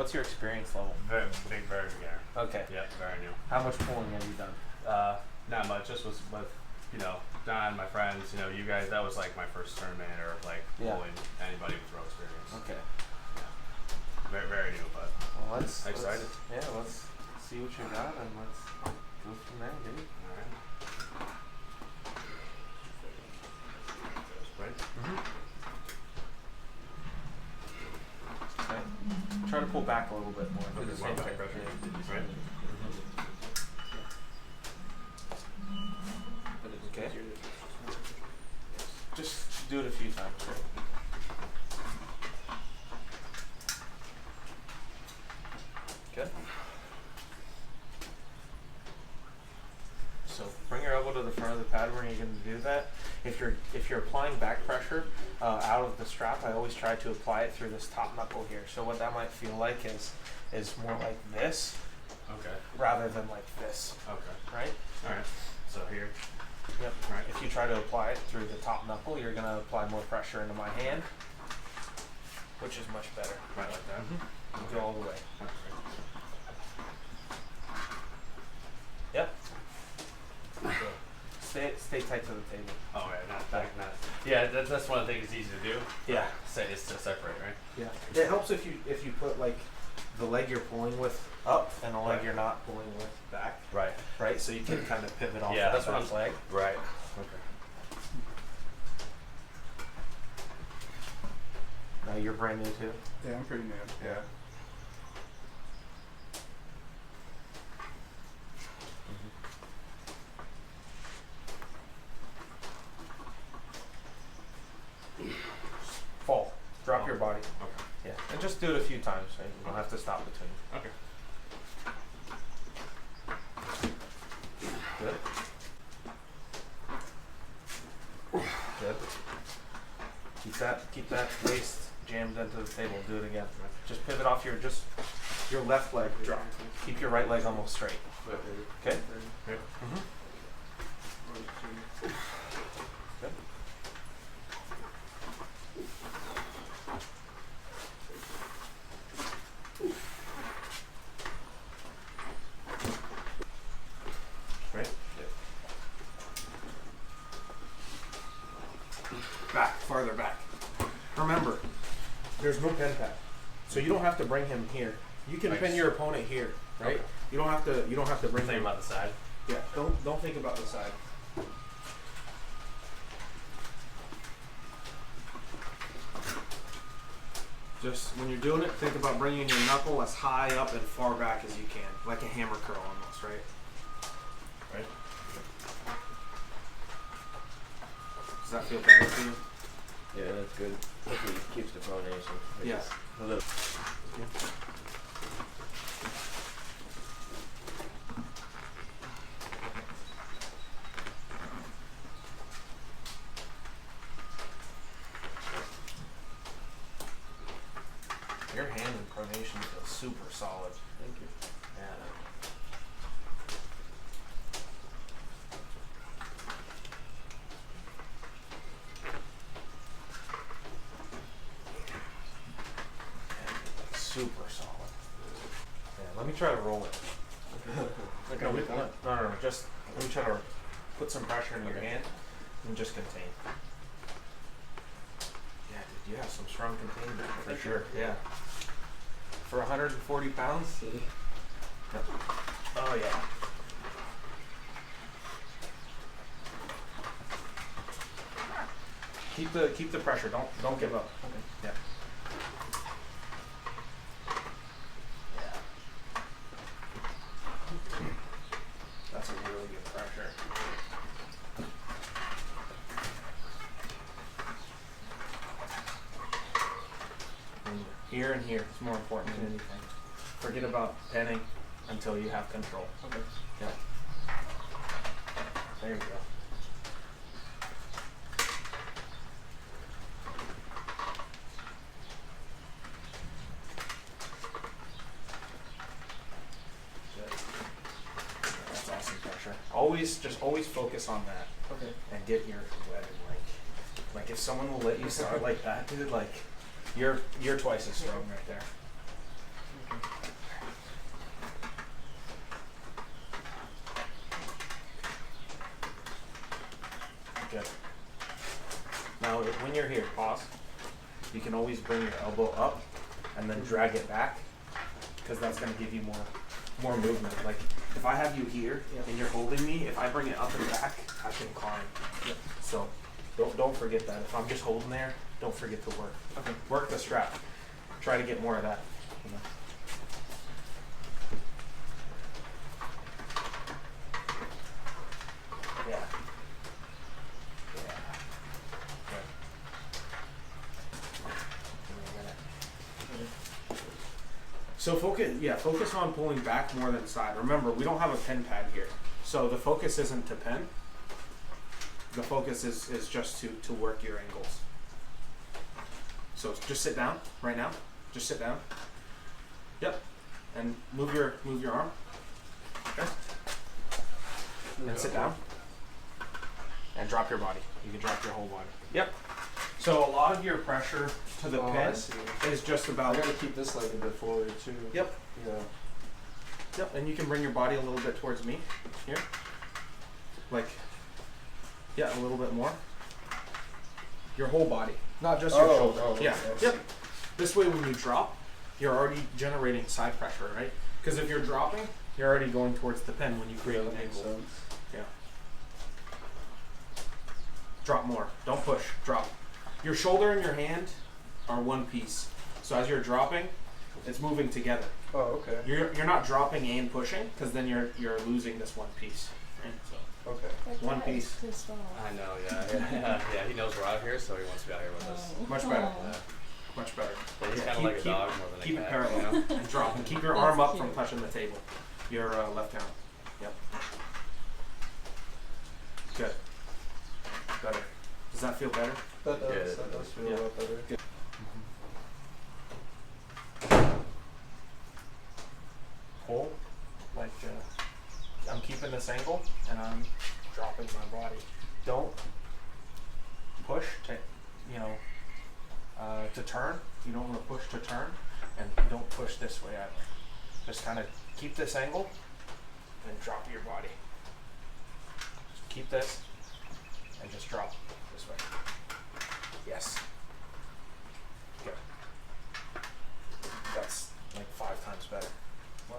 what's your experience level? Very beginner. Okay. Yeah, very new. How much pulling have you done? Not much. Just with Don, my friends, you guys. That was like my first tournament or like pulling anybody with throw experience. Okay. Yeah. Very new, but let's excited. Let's see what you got and let's go from there, dude. All right. Right. Okay. Try to pull back a little bit more. Do the same thing. Right. Okay. Just do it a few times. Right? Good. So bring your elbow to the front of the pad when you're going to do that. If you're applying back pressure out of the strap, I always try to apply it through this top knuckle here. So what that might feel like is more like this, Okay. rather than like this. Okay. Right? All right. So here. Yep. Right. If you try to apply it through the top knuckle, you're going to apply more pressure into my hand, which is much better. Right like that. Mm-hmm. Go all the way. Okay. Yep. Stay tight to the table. Oh yeah, not back, not. Yeah, that's one of the things it's easy to do. Yeah. Is to separate, right? Yeah. It helps if you put like the leg you're pulling with up and the leg you're not pulling with back. Right. Right. So you can kind of pivot off. Yeah, that that's what back leg. Right. Okay. Now you're brand new too. Yeah, I'm pretty new. Yeah. Fall. Drop your body. Okay. Yeah. And just do it a few times. Right? You don't have to stop between. Okay. Good. Good. Keep that waist jammed into the table. Do it again. Just pivot off your left leg. Drop. Keep your right leg almost straight. Okay? Yep. Mm-hmm. Good. Right? Back, farther back. Remember, there's no pen pad, so you don't have to bring him here. You can pin your opponent here, right? Okay. You don't have to bring Think him. about the side. Yeah, don't think about the side. Just when you're doing it, think about bringing your knuckle as high up and far back as you can, like a hammer curl almost, right? Right. Does that feel better to you? Yeah, that's good. Hopefully it keeps the pronation. Yeah. A little. Your hand in pronation feels super solid. Thank you. Yeah. Super solid. Yeah, let me try to roll it. Okay. No. Just let me try to put some pressure in your hand and just contain. Yeah, dude, you have some strong containment for sure. Yeah. For 140 pounds? Yep. Oh yeah. Keep the pressure. Don't give up. Okay. Yeah. That's a really good pressure. And here and here is more important than anything. Forget about penning until you have control. Okay. Yeah. There you go. That's awesome pressure. Always focus on that. Okay. And get your webbing like if someone will let you start like that, dude, like you're twice as strong right there. Good. Now, when you're here, pause. You can always bring your elbow up and then drag it back, because that's going to give you more movement. Like if I have you here and you're holding me, if I bring it up and back, I can climb. So don't forget that. If I'm just holding there, don't forget to work. Okay. Work the strap. Try to get more of that. You know. Yeah. Yeah. Good. So focus on pulling back more than side. Remember, we don't have a pin pad here. So the focus isn't to pin. The focus is just to work your angles. So just sit down right now. Just sit down. Yep. And move your arm. Okay. And sit down. And drop your body. You can drop your whole body. Yep. So a lot of your pressure to the pin is just about. I gotta keep this leg a bit forward too. Yep. Yeah. Yep. And you can bring your body a little bit towards me. Here. Like. Yeah, a little bit more. Your whole body, not just your shoulder. Yeah. Yep. This way, when you drop, you're already generating side pressure, right? Because if you're dropping, you're already going towards the pin when you create an angle. Yeah. Drop more. Don't push. Drop. Your shoulder and your hand are one piece. So as you're dropping, it's moving together. Oh, okay. You're not dropping and pushing, because then you're losing this one piece. Right? So. Okay. Like One that piece. is pissed off. I know, yeah. He knows we're out here, so he wants to be out here with us. Much better. Aw. Much better. But he's Yeah, kind of like a dog more than a keep it cat. parallel, You know? and drop, and keep your That's arm up cute. from touching the table. Your left hand. Yep. Good. Better. Does that feel better? That Yeah, does. That does feel yeah. a lot better. Good. Hold, like I'm keeping this angle, and I'm dropping my body. Don't push to, to turn. You don't want to push to turn, and don't push this way either. Just kind of keep this angle, and drop your body. Just keep this, and just drop this way. Yes. Good. That's like 5 times better. Wow.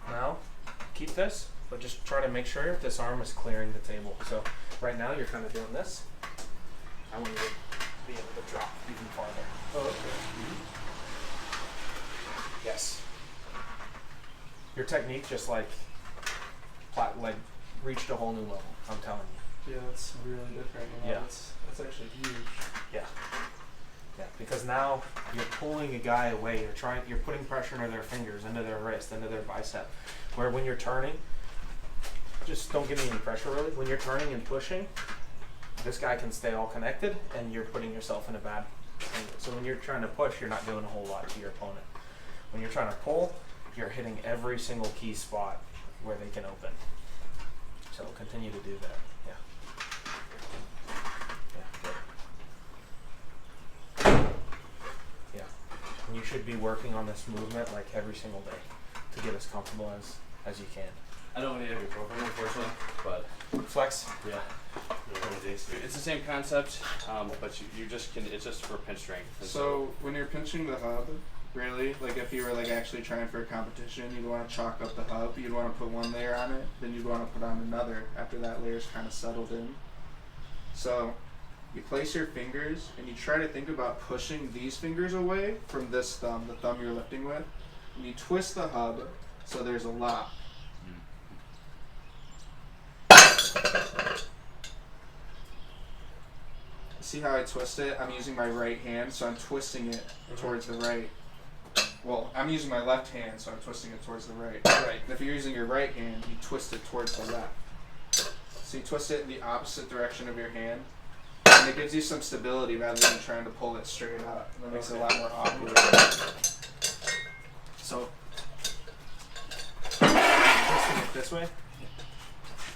Now, keep this, but just try to make sure this arm is clearing the table. So right now you're kind of doing this. I want you to be able to drop even farther. Oh, okay. Yes. Your technique just like reached a whole new level. I'm telling you. Yeah, that's really different. You know? Yeah. That's actually huge. Yeah. Yeah. Because now you're pulling a guy away. You're putting pressure into their fingers, into their wrist, into their bicep. Where when you're turning, just don't give me any pressure really. When you're turning and pushing, this guy can stay all connected, and you're putting yourself in a bad angle. So when you're trying to push, you're not doing a whole lot to your opponent. When you're trying to pull, you're hitting every single key spot where they can open. So continue to do that. Yeah. Yeah. Good. Yeah. And you should be working on this movement like every single day to get as comfortable as you can. I don't need ibuprofen, unfortunately, but Flex. yeah. It's the same concept, but you just can. It's just for pinch strength. And So when you're pinching the hub, really, like if you were like actually trying for a competition, you'd want to chalk up the hub. You'd want to put one layer on it, then you'd want to put on another after that layer's kind of settled in. So you place your fingers and you try to think about pushing these fingers away from this thumb, the thumb you're lifting with, and you twist the hub so there's a lock. See how I twist it? I'm using my right hand, so I'm twisting it towards the right. Well, I'm using my left hand, so I'm twisting it towards the right. Right. And if you're using your right hand, you twist it towards the left. So you twist it in the opposite direction of your hand, and it gives you some stability rather than trying to pull it straight up. And it makes it a lot more awkward. So twisting it this way.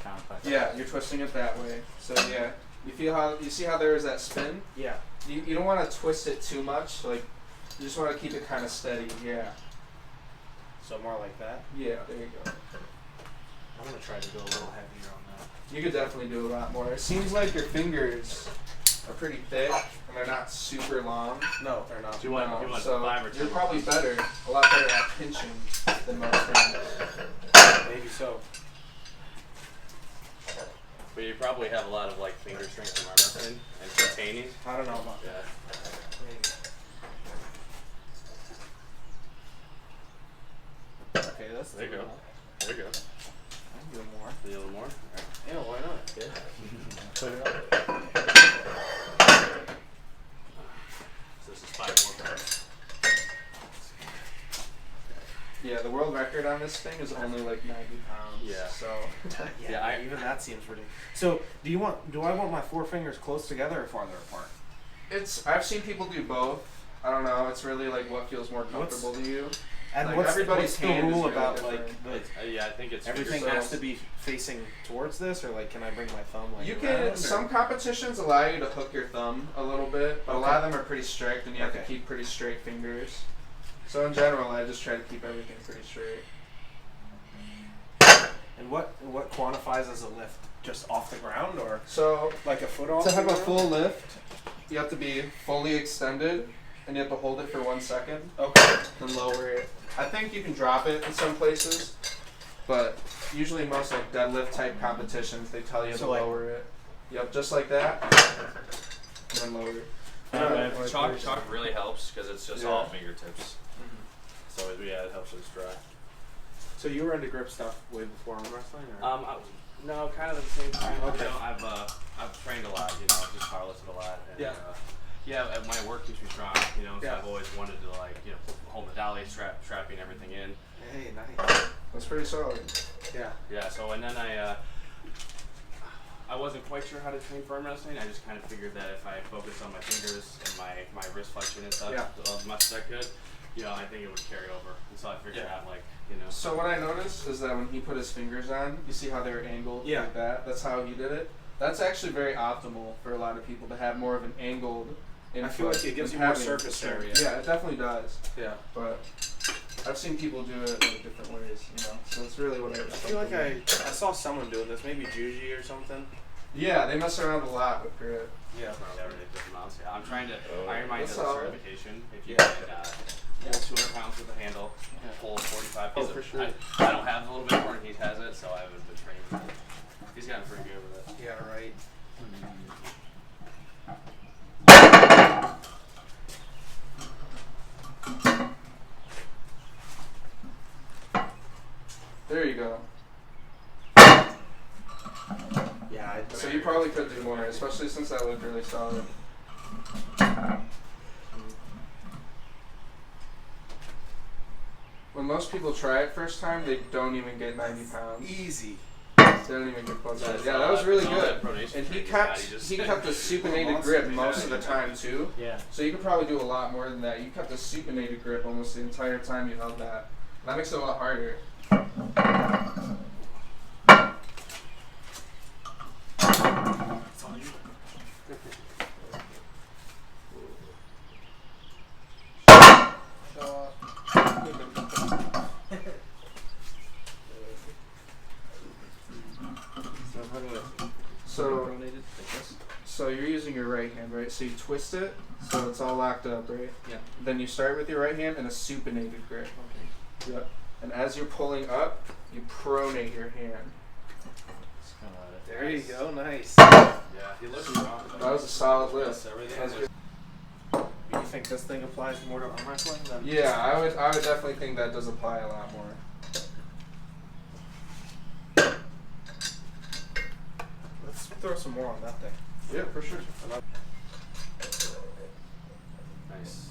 count. Yeah, you're twisting it that way. So yeah, you see how there is that spin? Yeah. You don't want to twist it too much. Like you just want to keep it kind of steady. Yeah. So more like that. Yeah. There you go. I'm gonna try to go a little heavier on that. You could definitely do a lot more. It seems like your fingers are pretty thick and they're not super long. No, they're not. Do you want, No, you want so 5 or 10? you're probably a lot better at pinching than most fingers. Maybe so. But you probably have a lot of like finger strength from arm wrestling and containing. I don't know about Yeah. that. Maybe. Okay, that's There you go. doable. There you go. I can do more. A little more. All right. Yeah, why not? Yeah. Put it up. So this is 5 more pounds. Yeah, the world record on this thing is only like 90 pounds. Yeah. So Yeah, even that seems ridiculous. So, do I want my 4 fingers close together or farther apart? I've seen people do both. I don't know. It's really like what feels more comfortable to you. And Like, what's everybody's the hand is rule really about different. like Yeah, I think it's everything so- has to be facing towards this, or like can I bring my thumb like You around, can. or- Some competitions allow you to hook your thumb a little bit, but a lot of them are pretty strict, and you have to Okay. keep pretty straight fingers. So in general, I just try to keep everything pretty straight. And what quantifies as a lift? Just off the ground or So like a foot off? to the have a ground? full lift, you have to be fully extended, and you have to hold it for 1 second, Okay. and lower it. I think you can drop it in some places, but usually most like deadlift type competitions, they tell you So to like- lower it. Yep, just like that, and then lower it. Chalk really helps because it's just Yeah. all fingertips. Mm-hmm. So yeah, it helps us dry. So you were into grip stuff way before arm wrestling, or? No, kind of at the same time. Okay. You know, I've trained a lot. You know, just powerlifted a lot. And, Yeah. Yeah, my work keeps me strong. You know, so Yeah. I've always wanted to like hold the dolly, strapping everything in. Hey, nice. That's pretty solid. Yeah. Yeah. So and then I wasn't quite sure how to train for arm wrestling. I just kind of figured that if I focused on my fingers and my wrist flexion and stuff Yeah. as much as I could, I think it would carry over. And so I figured Yeah. out So what I noticed is that when he put his fingers on, you see how they were angled Yeah. like that? That's how he did it. That's actually very optimal for a lot of people to have more of an angled input. I feel like it gives than you more having surface strength. area. Yeah, it definitely does. Yeah. But I've seen people do it like different ways, So it's really what I feel like I saw someone doing this, maybe Juji or something. Yeah, they mess around a lot with grip. Yeah. Yeah, ridiculous amounts. Yeah, I'm trying to Oh. Iron Mind That's does a solid. certification. If you Yeah. can pull 200 pounds with a handle, pull 45. Oh, for sure. I don't have a little bit more, and he has it, so I haven't been training with it. He's gotten pretty good with it. Yeah, right. There you go. Yeah. So you probably could do more, especially since that looked really solid. When most people try it first time, they don't even get 90 pounds. Easy. They don't even get close to it. Yeah, that was really good. And he kept the supinated grip most of the time too. Yeah. So you could probably do a lot more than that. You kept the supinated grip almost the entire time you held that. That makes it a lot harder. So you're using your right hand, right? So you twist it, so it's all locked up, right? Yeah. Then you start with your right hand and a supinated grip. Okay. Yep. And as you're pulling up, you pronate your hand. There you go. Nice. Yeah, he looks strong. That was a solid lift. Yes, everything That was was- good. You think this thing applies more to arm wrestling than? Yeah, I would definitely think that does apply a lot more. Let's throw some more on that thing. Yeah, for sure. Nice.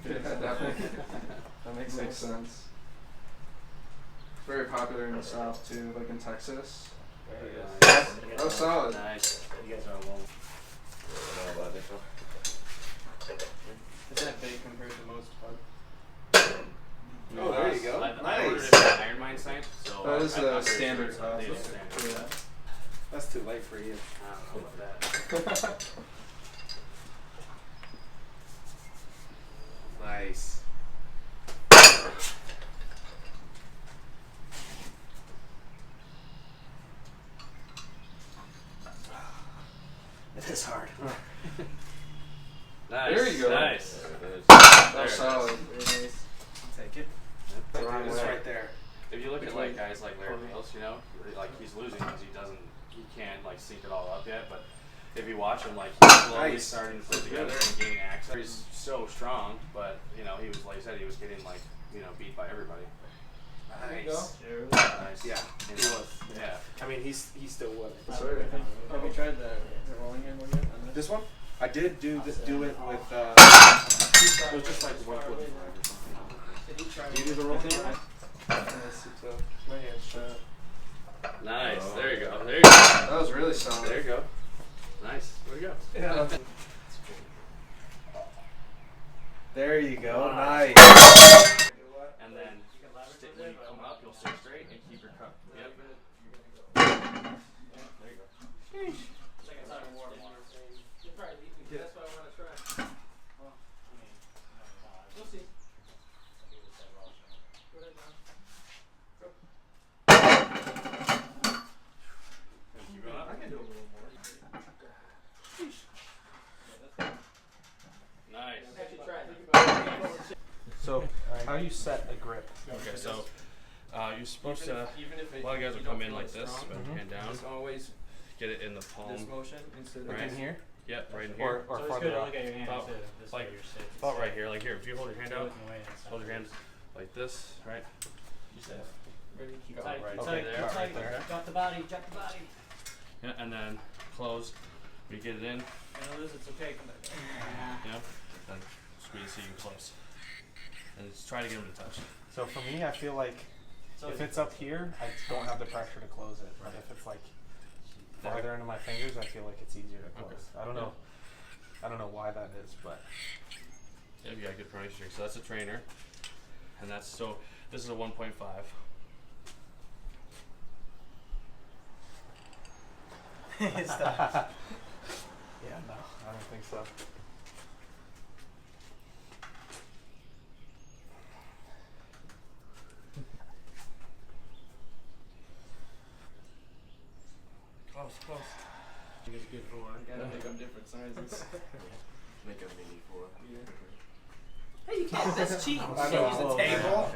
Yeah, definitely. That makes Makes sense. sense. Very popular in the South too, like in Texas. Very good. That was solid. Nice. You guys are alone. Is that big compared to most Oh, there you go. I Nice. ordered it from Iron Mine site, so That is I the thought they were standard sure- cost. they were standard, Yeah. That's too late for you. I don't know about that. Nice. It is hard. Nice. There you go. Nice. That There was it solid. Very nice. Take it. Yep. The wrong It's way. right there. If you look at Between- like guys like Larry Mills, you know, like he's losing because he can't like sync it all up yet. But if you watch him, like he's slowly Nice. starting to put together and gaining access. He's so strong, but you know he was like I said, he was getting like beat by everybody. There you go. Nice. Yeah, You he know, was. Yeah. I mean, he's still winning. Have you tried the rolling handle yet on This one, I did do it with. It was just like 145 or something. Do you do the rolling handle? My hand's shut. Nice. Oh. There you go. There you go. That was really solid. There you go. Nice. There you go. Yeah. There you go. Nice. And then when you come up, you'll sit straight and keep your cup. Yep. There you go. That's what I want to try. We'll see. Keep going up. I can do a little more. Nice. Actually try it. Think about it. So, how do you set a grip? Okay, so you're supposed to. Even if A lot of guys will come in like this, bend Mhm. your hand down, Just always get it in the this palm. motion instead of Right. Like in here? Yep, right in here. Or So it's farther good to up? look at your hand About- too. This like- way you're safe. and About right safe. here, like here. If you hold your hand You're out, looking away and hold your hands like this, right? ready. Keep Go tight, right keep there. tight, Okay, keep right tight. there. Drop the body, drop the body. Yeah, and then close. We get it in, You lose, it's okay. Come back. yeah, then squeeze so you can close. And just try to get them to touch. So for me, I feel like So if it's up here, I don't have the pressure to close it. But if it's like farther into my fingers, I feel like it's easier to close. Okay. I don't know. I don't know why that is, but Yeah, you got good pronation strength. So that's a trainer, and that's so. This is a 1.5. is that? Yeah, no, I don't think so. Close, close. It's good for one. Gotta make them different sizes. Make a mini for. Hey, you can't. That's cheating. I know. Use the table.